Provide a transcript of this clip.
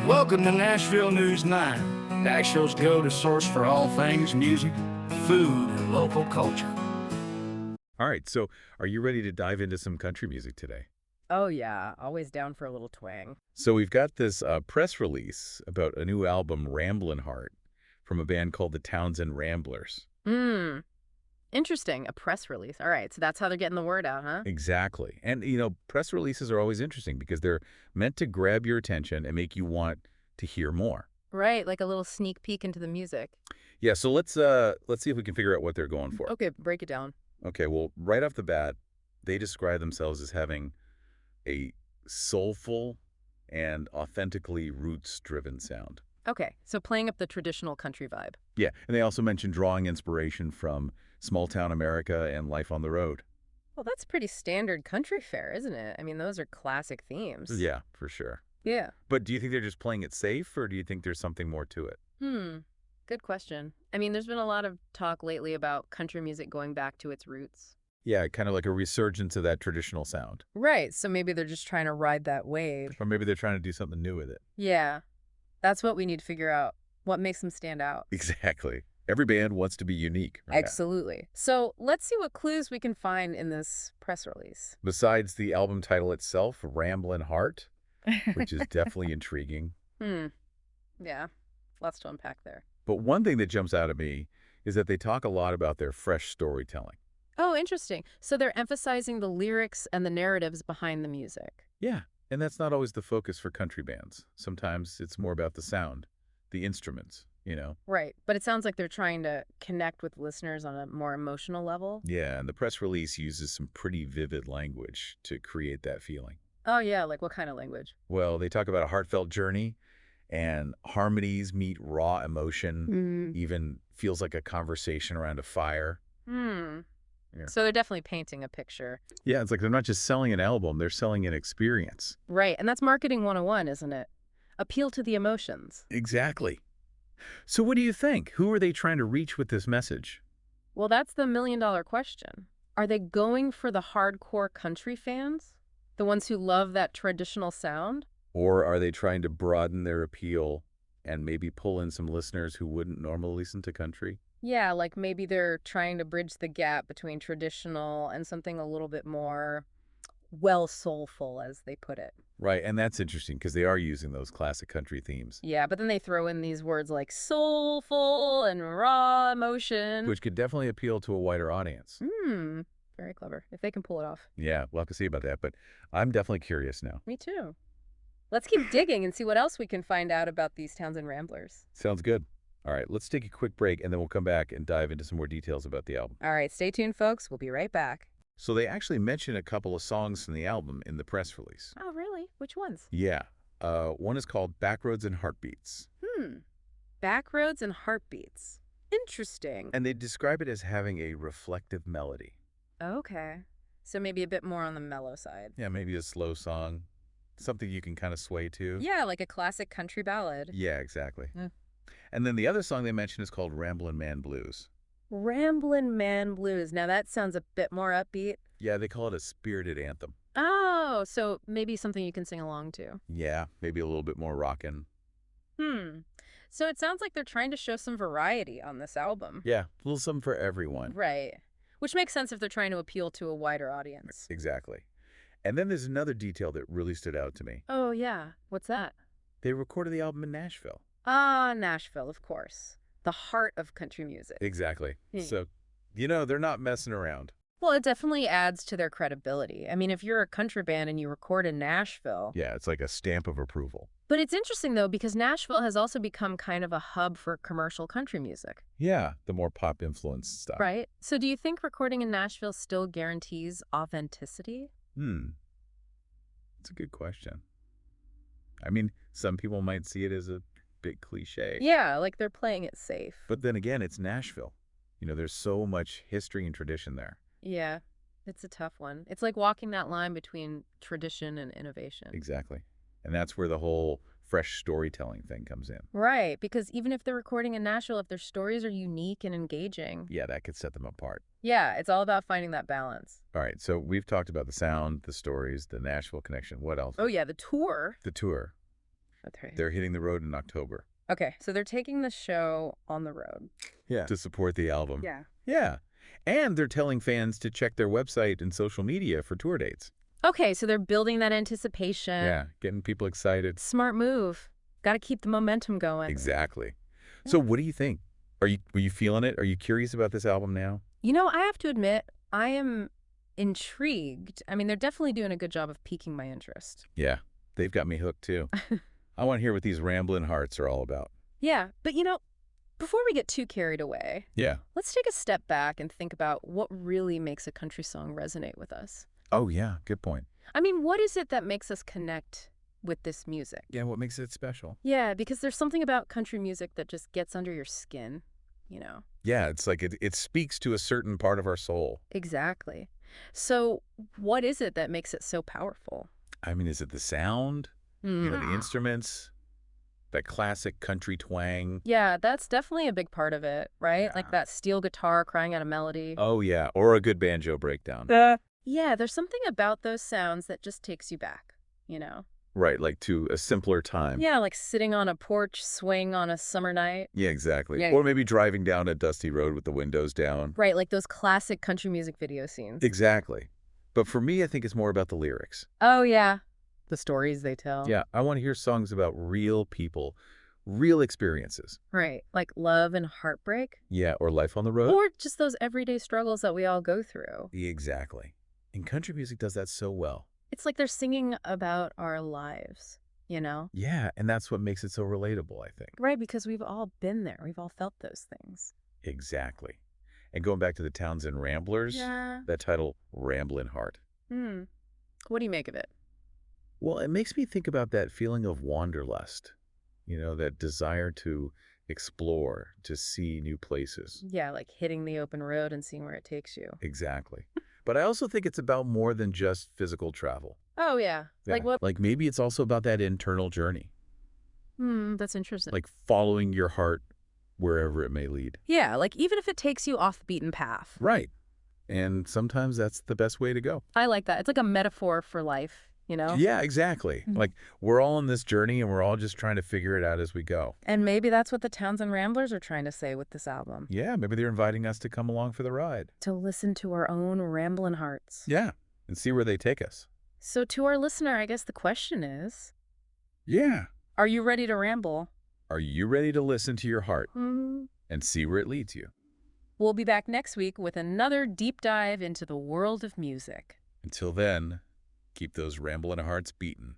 Welcome to Nashville News 9, Nashville's go-to source for all things music, food, and local culture. All right, so are you ready to dive into some country music today? Oh yeah, always down for a little twang. So we've got this press release about a new album, Ramblin Heart, from a band called the Townsend Ramblers. Hmm. Interesting. A press release. All right, so that's how they're getting the word out, huh? Exactly. And, press releases are always interesting because they're meant to grab your attention and make you want to hear more. Right, like a little sneak peek into the music. Yeah, so let's see if we can figure out what they're going for. Okay, break it down. Okay, well, right off the bat, they describe themselves as having a soulful and authentically roots-driven sound. Okay, so playing up the traditional country vibe. Yeah, and they also mentioned drawing inspiration from small-town America and life on the road. Well, that's pretty standard country fare, isn't it? I mean, those are classic themes. Yeah, for sure. Yeah. But do you think they're just playing it safe, or do you think there's something more to it? Good question. I mean, there's been a lot of talk lately about country music going back to its roots. Yeah, kind of like a resurgence of that traditional sound. Right, so maybe they're just trying to ride that wave. Or maybe they're trying to do something new with it. Yeah, that's what we need to figure out. What makes them stand out? Exactly. Every band wants to be unique. Right? Absolutely. So let's see what clues we can find in this press release. Besides the album title itself, Ramblin Heart, which is definitely intriguing. Yeah, lots to unpack there. But one thing that jumps out at me is that they talk a lot about their fresh storytelling. Oh, interesting. So they're emphasizing the lyrics and the narratives behind the music. Yeah, and that's not always the focus for country bands. Sometimes it's more about the sound, the instruments, Right, but it sounds like they're trying to connect with listeners on a more emotional level. Yeah, and the press release uses some pretty vivid language to create that feeling. Oh yeah, like what kind of language? Well, they talk about a heartfelt journey, and harmonies meet raw emotion, even feels like a conversation around a fire. Yeah. So they're definitely painting a picture. Yeah, it's like they're not just selling an album, they're selling an experience. Right, and that's marketing 101, isn't it? Appeal to the emotions. Exactly. So what do you think? Who are they trying to reach with this message? Well, that's the million-dollar question. Are they going for the hardcore country fans? The ones who love that traditional sound? Or are they trying to broaden their appeal and maybe pull in some listeners who wouldn't normally listen to country? Yeah, like maybe they're trying to bridge the gap between traditional and something a little bit more, well, soulful, as they put it. Right, and that's interesting because they are using those classic country themes. Yeah, but then they throw in these words like soulful and raw emotion. Which could definitely appeal to a wider audience. Very clever, if they can pull it off. Yeah, we'll have to see about that, but I'm definitely curious now. Me too. Let's keep digging and see what else we can find out about these Townsend Ramblers. Sounds good. All right, let's take a quick break, and then we'll come back and dive into some more details about the album. All right, stay tuned, folks. We'll be right back. So they actually mention a couple of songs from the album in the press release. Oh, really? Which ones? Yeah. One is called Backroads and Heartbeats. Backroads and Heartbeats. Interesting. And they describe it as having a reflective melody. Okay. So maybe a bit more on the mellow side. Yeah, maybe a slow song. Something you can kind of sway to. Yeah, like a classic country ballad. Yeah, exactly. Yeah. And then the other song they mentioned is called Ramblin' Man Blues. Ramblin' Man Blues. Now that sounds a bit more upbeat. Yeah, they call it a spirited anthem. Oh, so maybe something you can sing along to. Yeah, maybe a little bit more rockin'. So it sounds like they're trying to show some variety on this album. Yeah, a little something for everyone. Right. Which makes sense if they're trying to appeal to a wider audience. Exactly. And then there's another detail that really stood out to me. Oh, yeah. What's that? They recorded the album in Nashville. Ah, Nashville, of course. The heart of country music. Exactly. So, they're not messing around. Well, it definitely adds to their credibility. I mean, if you're a country band and you record in Nashville. Yeah, it's like a stamp of approval. But it's interesting, though, because Nashville has also become kind of a hub for commercial country music. Yeah, the more pop-influenced stuff. Right. So do you think recording in Nashville still guarantees authenticity? That's a good question. I mean, some people might see it as a bit cliche. Yeah, like they're playing it safe. But then again, it's Nashville. There's so much history and tradition there. Yeah, it's a tough one. It's like walking that line between tradition and innovation. Exactly. And that's where the whole fresh storytelling thing comes in. Right, because even if they're recording in Nashville, if their stories are unique and engaging. Yeah, that could set them apart. Yeah, it's all about finding that balance. All right, so we've talked about the sound, the stories, the Nashville connection. What else? Oh yeah, the tour. The tour. That's right. They're hitting the road in October. Okay, so they're taking the show on the road. Yeah. To support the album. Yeah. Yeah. And they're telling fans to check their website and social media for tour dates. Okay, so they're building that anticipation. Yeah, getting people excited. Smart move. Got to keep the momentum going. Exactly. So what do you think? Were you feeling it? Are you curious about this album now? You know, I have to admit, I am intrigued. I mean, they're definitely doing a good job of piquing my interest. Yeah, they've got me hooked too. I want to hear what these Ramblin' Hearts are all about. Yeah, but before we get too carried away, Yeah. let's take a step back and think about what really makes a country song resonate with us. Oh, yeah, good point. I mean, what is it that makes us connect with this music? Yeah, what makes it special? Yeah, because there's something about country music that just gets under your skin, Yeah, it's like it speaks to a certain part of our soul. Exactly. So what is it that makes it so powerful? I mean, is it the sound? The instruments? That classic country twang? Yeah, that's definitely a big part of it, right? Yeah. Like that steel guitar crying out a melody. Oh, yeah, or a good banjo breakdown. Yeah, there's something about those sounds that just takes you back, Right, like to a simpler time. Yeah, like sitting on a porch swing on a summer night. Yeah, exactly. Yeah. Or maybe driving down a dusty road with the windows down. Right, like those classic country music video scenes. Exactly. But for me, I think it's more about the lyrics. Oh, yeah. The stories they tell. Yeah, I want to hear songs about real people, real experiences. Right, like love and heartbreak. Yeah, or life on the road. Or just those everyday struggles that we all go through. Exactly. And country music does that so well. It's like they're singing about our lives, Yeah, and that's what makes it so relatable, I think. Right, because we've all been there. We've all felt those things. Exactly. And going back to the Townsend Ramblers, Yeah. that title, Ramblin Heart. What do you make of it? Well, it makes me think about that feeling of wanderlust, that desire to explore, to see new places. Yeah, like hitting the open road and seeing where it takes you. Exactly. But I also think it's about more than just physical travel. Oh, yeah. Like Yeah. what? Like maybe it's also about that internal journey, That's interesting. like following your heart wherever it may lead. Yeah, like even if it takes you off the beaten path. Right. And sometimes that's the best way to go. I like that. It's like a metaphor for life, Yeah, exactly. Mhm. Like we're all on this journey and we're all just trying to figure it out as we go. And maybe that's what the Townsend Ramblers are trying to say with this album. Yeah, maybe they're inviting us to come along for the ride. To listen to our own ramblin' hearts. Yeah, and see where they take us. So to our listener, I guess the question is, Yeah. are you ready to ramble? Are you ready to listen to your heart Mhm. and see where it leads you? We'll be back next week with another deep dive into the world of music. Until then, keep those ramblin' hearts beating.